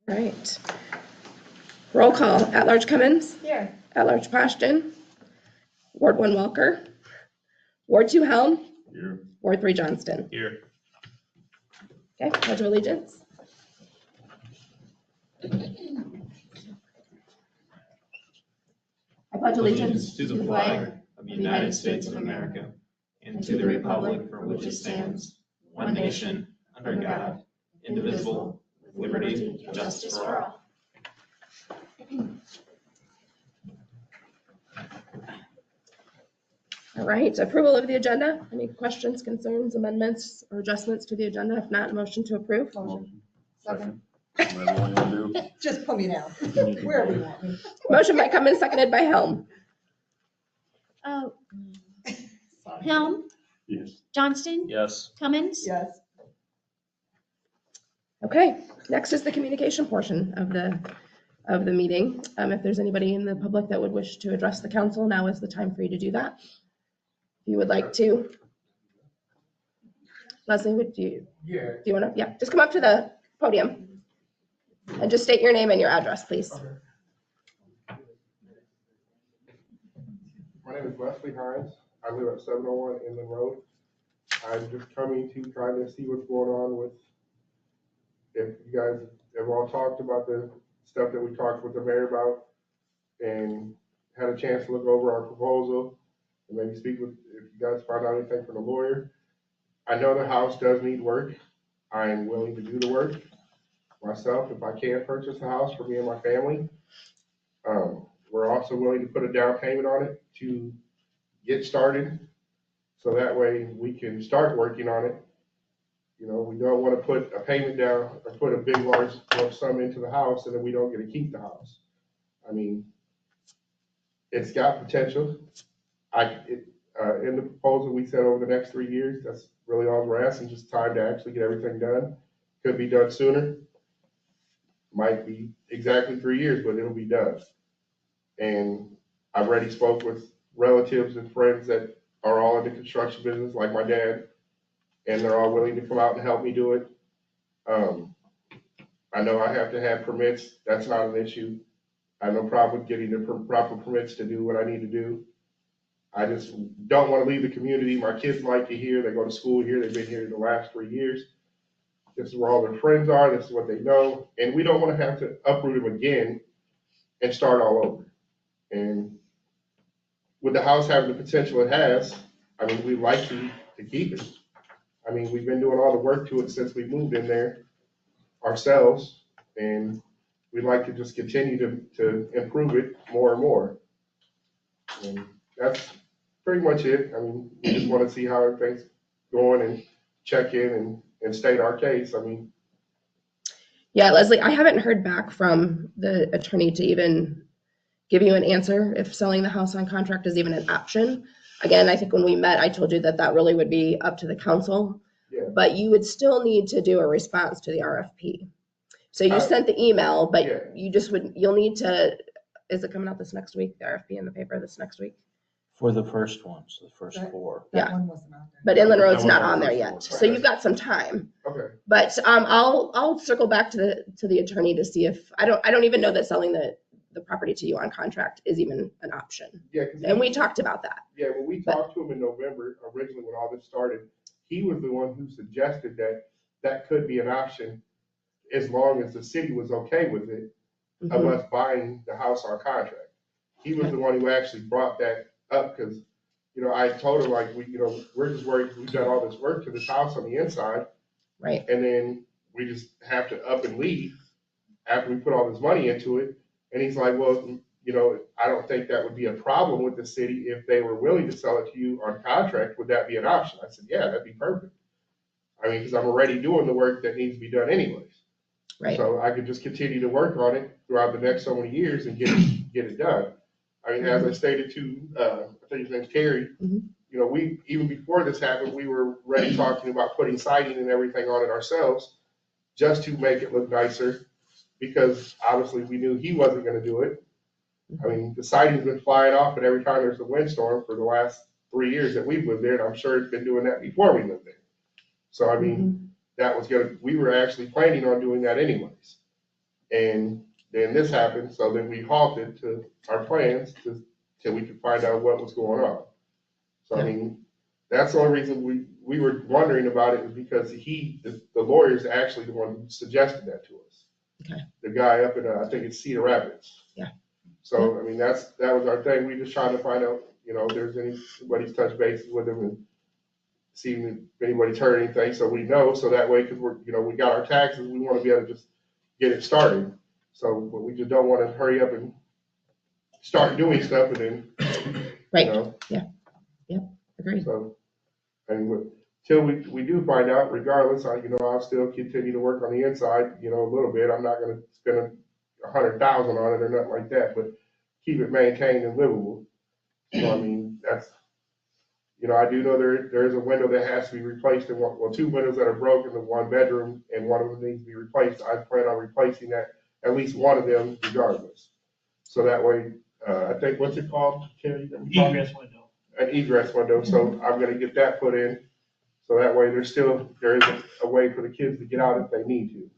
Right. Roll call. At-large Cummins. Here. At-large Poston. Ward 1 Walker. Ward 2 Helm. Here. Ward 3 Johnston. Here. Okay, pledge of allegiance. I pledge allegiance to the flag of the United States of America and to the republic for which it stands, one nation, under God, indivisible, with liberty and justice for all. All right, approval of the agenda. Any questions, concerns, amendments, or adjustments to the agenda? If not, motion to approve. Motion. Second. Whatever one you want to do. Just put me down, wherever you want me. Motion by Cummins, seconded by Helm. Helm, Yes. Johnston, Yes. Cummins. Yes. Okay, next is the communication portion of the meeting. If there's anybody in the public that would wish to address the council, now is the time for you to do that. If you would like to. Leslie, do you want to? Yeah, just come up to the podium and just state your name and your address, please. Okay. My name is Leslie Hines. I live at 701 Inland Road. I'm just coming to try to see what's going on with, if you guys have all talked about the stuff that we talked with the mayor about and had a chance to look over our proposal and maybe speak with, if you guys found out anything from the lawyer. I know the house does need work. I am willing to do the work myself if I can purchase a house for me and my family. We're also willing to put a down payment on it to get started, so that way we can start working on it. You know, we don't want to put a payment down or put a big large lump sum into the house and then we don't get to keep the house. I mean, it's got potential. In the proposal, we said over the next 3 years, that's really all we're asking, just time to actually get everything done. Could be done sooner. Might be exactly 3 years, but it'll be done. And I've already spoke with relatives and friends that are all in the construction business, like my dad, and they're all willing to come out and help me do it. I know I have to have permits. That's not an issue. I have no problem with getting the proper permits to do what I need to do. I just don't want to leave the community. My kids like it here. They go to school here. They've been here the last 3 years. This is where all their friends are. This is what they know. And we don't want to have to uproot them again and start all over. And with the house having the potential it has, I mean, we'd like to keep it. I mean, we've been doing all the work to it since we moved in there ourselves, and we'd like to just continue to improve it more and more. And that's pretty much it. I mean, we just want to see how everything's going and check in and state our case. I mean. Yeah, Leslie, I haven't heard back from the attorney to even give you an answer if selling the house on contract is even an option. Again, I think when we met, I told you that really would be up to the council, Yeah. but you would still need to do a response to the RFP. So you sent the email, but Yeah. you'll need to, is it coming out this next week, the RFP in the paper this next week? For the first ones, the first Right. 4. Yeah. That one wasn't on there. But Inland Road's That not one on there first yet, one. so you've got some time. Okay. But I'll circle back to the attorney to see if, I don't even know that selling the property to you on contract is even an option. Yeah. 'Cause And we talked about that. Yeah, when we talked to him in November, originally when all this started, he was the one who suggested that could be an option as long as the city was okay with it, of Mhm. us buying the house on contract. He was the one who actually brought that up because, you know, I told him like, we're just worried 'cause we've done all this work to this house on the inside, Right. and then we just have to up and leave after we put all this money into it. And he's like, well, you know, I don't think that would be a problem with the city if they were willing to sell it to you on contract. Would that be an option? I said, yeah, that'd be perfect. I mean, because I'm already doing the work that needs to be done anyways. Right. So I could just continue to work on it throughout the next so many years and get it done. I mean, as I stated to, I think his name's Terry, Mhm. you know, even before this happened, we were already talking about putting siding and everything on it ourselves just to make it look nicer, because obviously we knew he wasn't going to do it. I mean, the siding's been flying off, but every time there's a windstorm for the last 3 years that we've lived there, and I'm sure it's been doing that before we lived there. So, I mean, that was we were actually planning on doing that anyways. And then this happened, so then we halted to our plans till we could find out what was going on. So, I mean, that's the only reason we were wondering about it, is because the lawyer is actually the one who suggested that to us. Okay. The guy up in, I think it's Cedar Rapids. Yeah. So, I mean, that was our thing. We just trying to find out, if there's anybody's touched bases with him and see if anybody's heard anything, so we know, so that way, because we got our taxes, we want to be able to just get it started. So, but we just don't want to hurry up and start doing stuff and then, Right. Yeah. Agreed. So, and till we do find out, regardless, I'll still continue to work on the inside, a little bit. I'm not going to spend $100,000 on it or nothing like that, but keep it maintained and livable. So, I mean, that's, I do know there is a window that has to be replaced, and two windows that are broken in one bedroom, and one of them needs to be replaced. I plan on replacing that, at least one of them, regardless. So that way, I think, what's it called, Terry? Egress window. An egress window, so I'm gonna get that put in, so that way there is a way for the kids to get out if they need to.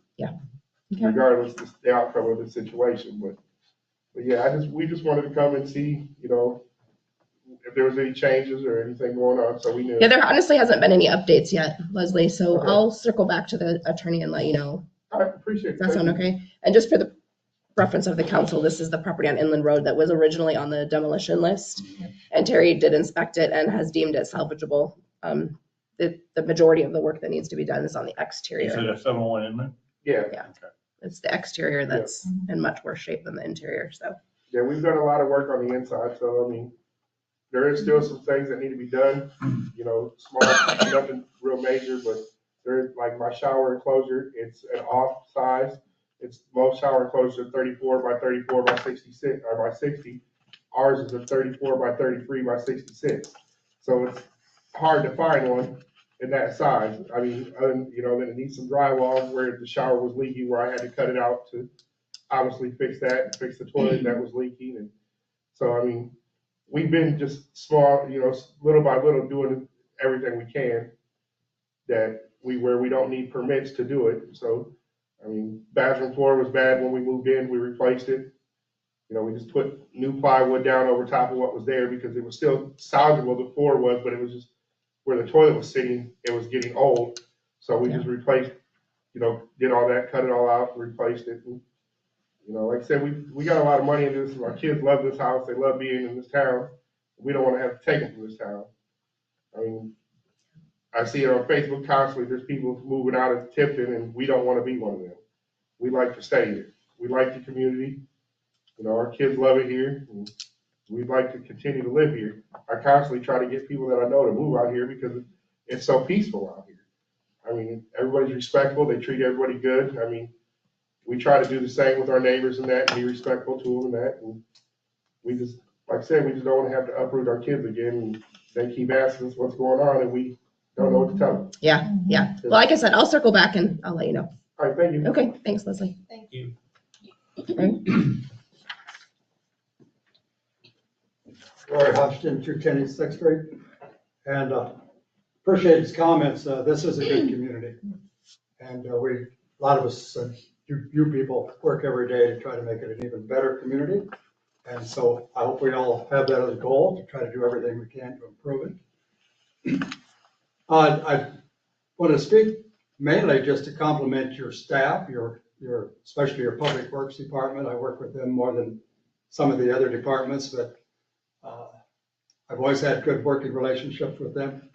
Okay. Regardless of the outcome of the situation, but yeah, we just wanted to come and see, if there was any changes or anything going on, so we knew. Yeah, there honestly hasn't been any updates yet, Leslie, so Okay. I'll circle back to the attorney and let you know. I appreciate it. Does that sound okay? And just for the reference of the council, this is the property on Inland Road that was originally on the demolition list. And Terry did inspect it and has deemed it salvageable. The majority of the work that needs to be done is on the You said exterior. a 701 inlet? Yeah, It's the exterior that's in much worse shape than the interior, so. yeah, we've done a lot of work on the inside, so I mean, there is still some things that need to be done, small, nothing real major, but there's like my shower enclosure, it's an off size. Most shower enclosures are 34 by 34 by 66, or by 60. Ours is a 34 by 33 by 66. So it's hard to find one in that size. I mean, then it needs some drywall where the shower was leaking, where I had to cut it out to obviously fix that, and fix the toilet that was leaking. And so, I mean, we've been just small, little by little doing everything we can where we don't need permits to do it. So, I mean, bathroom floor was bad when we moved in, we replaced it. We just put new plywood down over top of what was there because it was still salvageable, the floor was, but it was just where the toilet was sitting, it was getting old. So we just replaced, did all that, cut it all out, replaced it. And, like I said, we got a lot of money into this. Our kids love this house. They love being in this town. We don't want to have to take them from this town. I mean, I see it on Facebook constantly. There's people moving out of Tipton, and we don't want to be one of them. We like to stay here. We like the community. Our kids love it here, and we'd like to continue to live here. I constantly try to get people that I know to move out here because it's so peaceful out here. I mean, everybody's respectful. They treat everybody good. I mean, we try to do the same with our neighbors and that, and be respectful to them and that. And we just, like I said, we just don't want to have to uproot our kids again. And they keep asking us what's going on, and we don't know what to tell them. Yeah. Well, like I said, I'll circle back and I'll let you know. All right, thank you. Okay, thanks, Leslie. Thank you. Roy Hodgson, 210 East 6th Street. And appreciate his comments. This is a good community. And a lot of us, you people work every day to try to make it an even better community. And so I hope we all have that as a goal, to try to do everything we can to improve it. I want to speak mainly just to compliment your staff, especially your Public Works Department. I work with them more than some of the other departments, but I've always had good working relationships with them.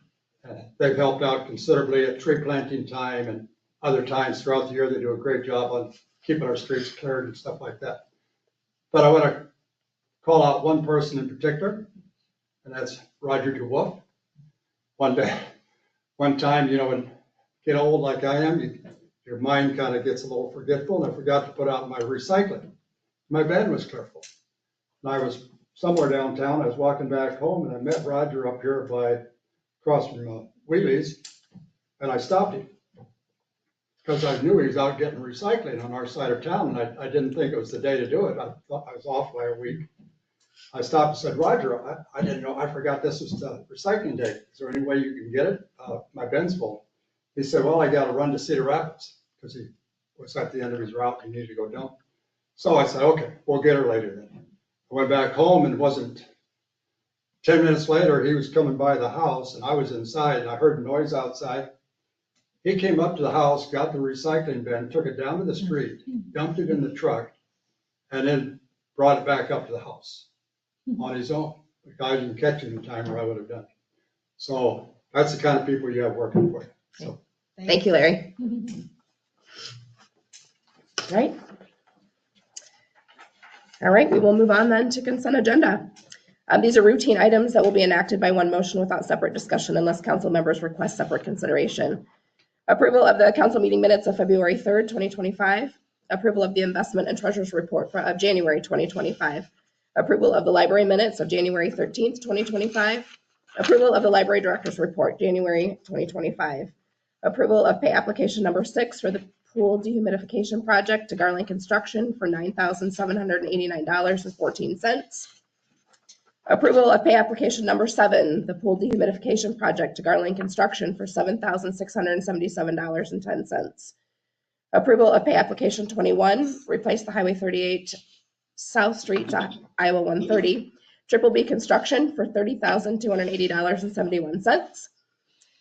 They've helped out considerably at tree planting time and other times throughout the year. They do a great job on keeping our streets cleared and stuff like that. But I want to call out one person in particular, and that's Roger DeWolf. One time, when you get old like I am, your mind kind of gets a little forgetful, and I forgot to put out my recycling. My van was clear full. And I was somewhere downtown. I was walking back home, and I met Roger up here across from Wheelie's, and I stopped him because I knew he was out getting recycling on our side of town, and I didn't think it was the day to do it. I thought I was off by a week. I stopped and said, Roger, I didn't know, I forgot this was the recycling day. Is there any way you can get it? My bin's full. He said, well, I got to run to Cedar Rapids because he was at the end of his route. He needed to go down. So I said, okay, we'll get her later then. I went back home and it wasn't 10 minutes later, he was coming by the house and I was inside and I heard a noise outside. He came up to the house, got the recycling bin, took it down to the street, dumped it in the truck, and then brought it back up to the house on his own. The guy didn't catch him in time or I would have done it. So that's the kind of people you have working for you. So Thank you, Larry. Right. All right, we will move on then to consent agenda. These are routine items that will be enacted by one motion without separate discussion unless council members request separate consideration. Approval of the council meeting minutes of February 3rd, 2025. Approval of the investment and treasurer's report of January 2025. Approval of the library minutes of January 13th, 2025. Approval of the library director's report, January 2025. Approval of pay application number 6 for the pool dehumidification project to Garland Construction for $9,789.14. Approval of pay application number 7, the pool dehumidification project to Garland Construction for $7,677.10. Approval of pay application 21, replace the Highway 38 South Street to Iowa 130, Triple B Construction for $30,280.71.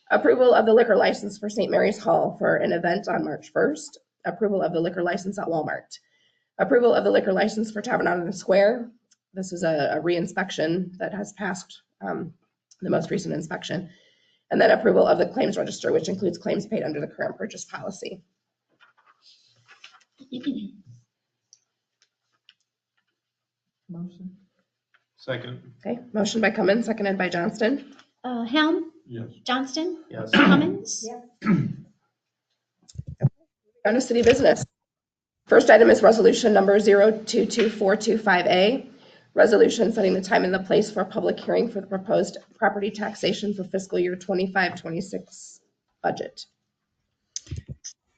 Approval of the liquor license for St. Mary's Hall for an event on March 1st. Approval of the liquor license at Walmart. Approval of the liquor license for Tavern on the Square. This is a re-inspection that has passed the most recent inspection. And then approval of the claims register, which includes claims paid under the current purchase policy. Motion. Second. Okay, motion by Cummins, seconded by Johnston. Helm, Yes. Johnston, Yes. Cummins. Yeah. On to city business. First item is resolution number 022425A. Resolution setting the time and the place for a public hearing for the proposed property taxation for fiscal year 25-26 budget.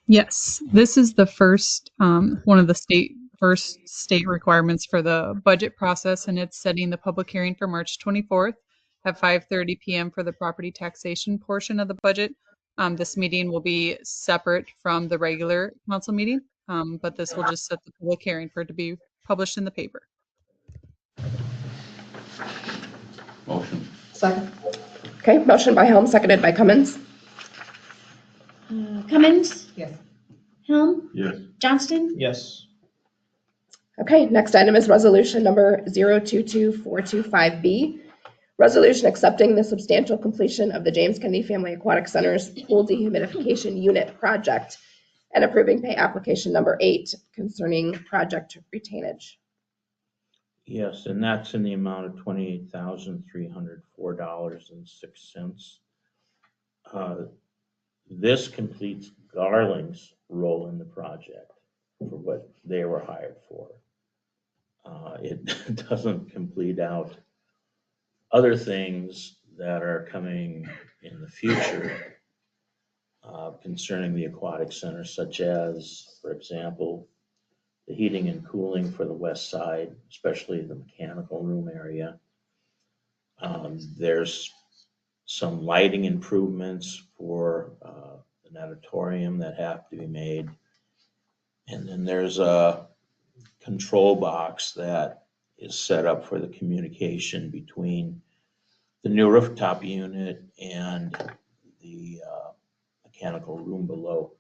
Yes, this is the first, one of the first state requirements for the budget process, and it's setting the public hearing for March 24th at 5:30 p.m. for the property taxation portion of the budget. This meeting will be separate from the regular council meeting, but this will just set the public hearing for it to be published in the paper. Motion. Second. Okay, motion by Helm, seconded by Cummins. Cummins, Yes. Helm, Yes. Johnston. Yes. Okay, next item is resolution number 022425B. Resolution accepting the substantial completion of the James Kennedy Family Aquatic Center's pool dehumidification unit project and approving pay application number 8 concerning project retainage. Yes, and that's in the amount of $28,304.06. This completes Garling's role in the project for what they were hired for. It doesn't complete out other things that are coming in the future concerning the aquatic center, such as, for example, the heating and cooling for the west side, especially the mechanical room area. There's some lighting improvements for an auditorium that have to be made. And then there's a control box that is set up for the communication between the new rooftop unit and the mechanical room below.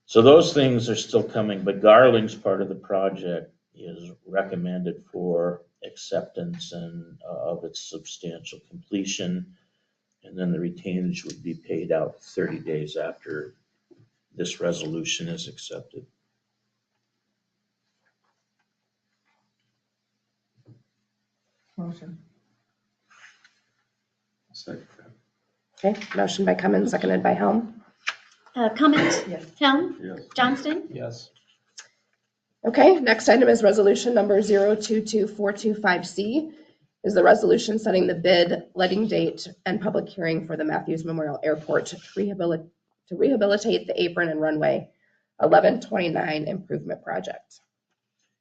So those things are still coming, but Garling's part of the project is recommended for acceptance and of its substantial completion. And then the retainage would be paid out 30 days after this resolution is accepted. Motion. Second. Okay, motion by Cummins, seconded by Helm. Cummins, Yes. Helm, Yes. Johnston. Yes. Okay, next item is resolution number 022425C. Is the resolution setting the bid, letting date, and public hearing for the Matthews Memorial Airport to rehabilitate the apron and runway 1129 improvement project.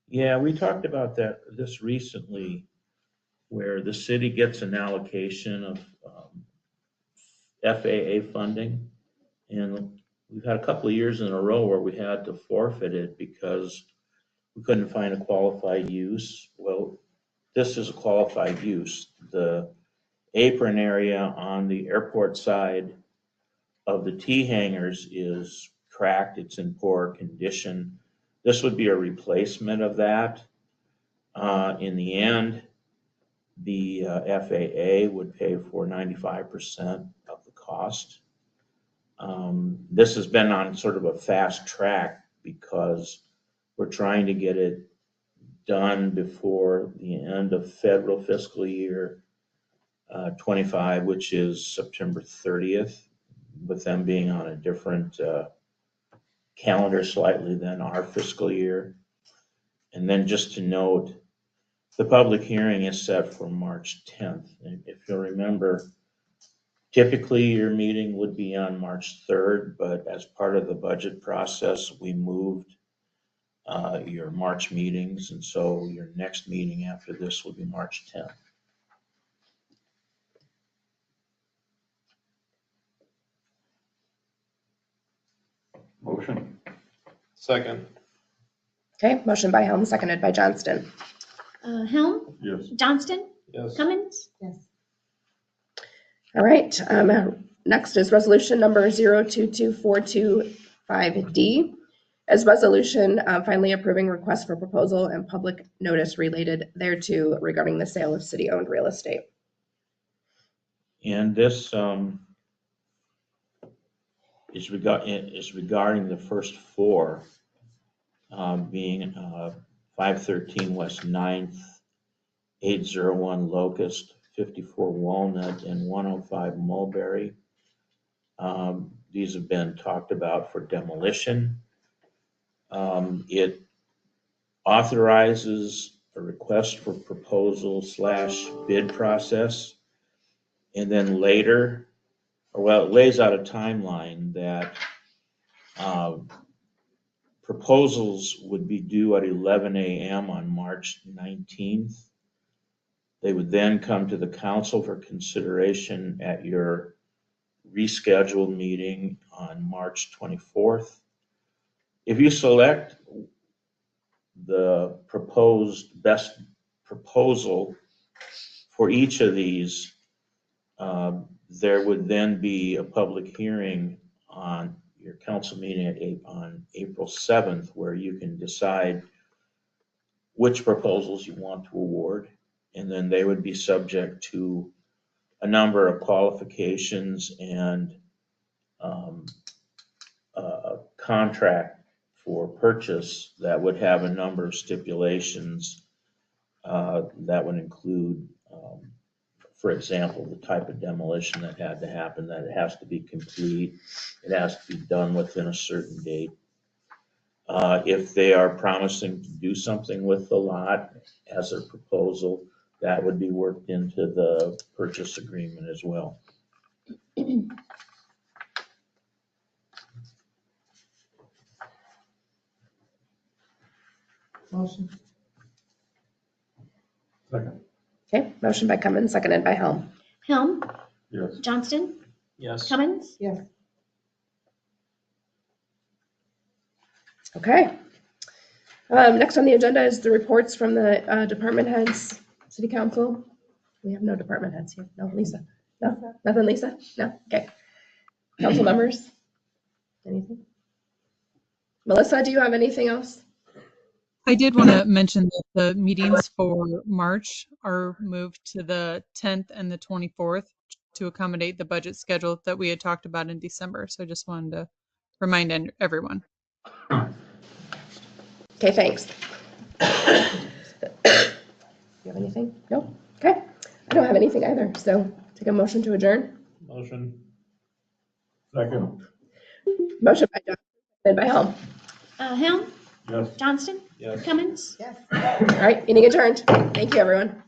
Yeah, we talked about this recently, where the city gets an allocation of FAA funding. And we've had a couple of years in a row where we had to forfeit it because we couldn't find a qualified use. Well, this is a qualified use. The apron area on the airport side of the T hangars is cracked, it's in poor condition. This would be a replacement of that. In the end, the FAA would pay for 95% of the cost. This has been on sort of a fast track because we're trying to get it done before the end of federal fiscal year 25, which is September 30th, with them being on a different calendar slightly than our fiscal year. And then just to note, the public hearing is set for March 10th. And if you'll remember, typically your meeting would be on March 3rd, but as part of the budget process, we moved your March meetings. And so your next meeting after this will be March 10th. Motion. Second. Okay, motion by Helm, seconded by Johnston. Helm, Yes. Johnston, Yes. Cummins, Yes. All right, next is resolution number 022425D. As resolution finally approving request for proposal and public notice related thereto regarding the sale of city-owned real estate. And this is regarding the first four, being 513 West 9th, 801 Locust, 54 Walnut, and 105 Mulberry. These have been talked about for demolition. It authorizes a request for proposal / bid process. And then later, it lays out a timeline that proposals would be due at 11 a.m. on March 19th. They would then come to the council for consideration at your rescheduled meeting on March 24th. If you select the proposed best proposal for each of these, there would then be a public hearing on your council meeting on April 7th, where you can decide which proposals you want to award. And then they would be subject to a number of qualifications and a contract for purchase that would have a number of stipulations that would include, for example, the type of demolition that had to happen, that it has to be complete, it has to be done within a certain date. If they are promising to do something with the lot as a proposal, that would be worked into the purchase agreement as well. Motion. Second. Okay, motion by Cummins, seconded by Helm. Helm, Yes. Johnston, Yes. Cummins, Yes. Okay. Next on the agenda is the reports from the department heads, city council. We have no department heads here. No, Lisa? No, nothing, Lisa? No, okay. Council members? Anything? Melissa, do you have anything else? I did want to mention that the meetings for March are moved to the 10th and the 24th to accommodate the budget schedule that we had talked about in December. So I just wanted to remind everyone. Okay, thanks. You have anything? No? Okay. I don't have anything either, so take a motion to adjourn. Motion. Second. Motion by John, seconded by Helm. Helm, Yes. Johnston, Yes. Cummins. Yes. All right, meeting adjourned. Thank you, everyone.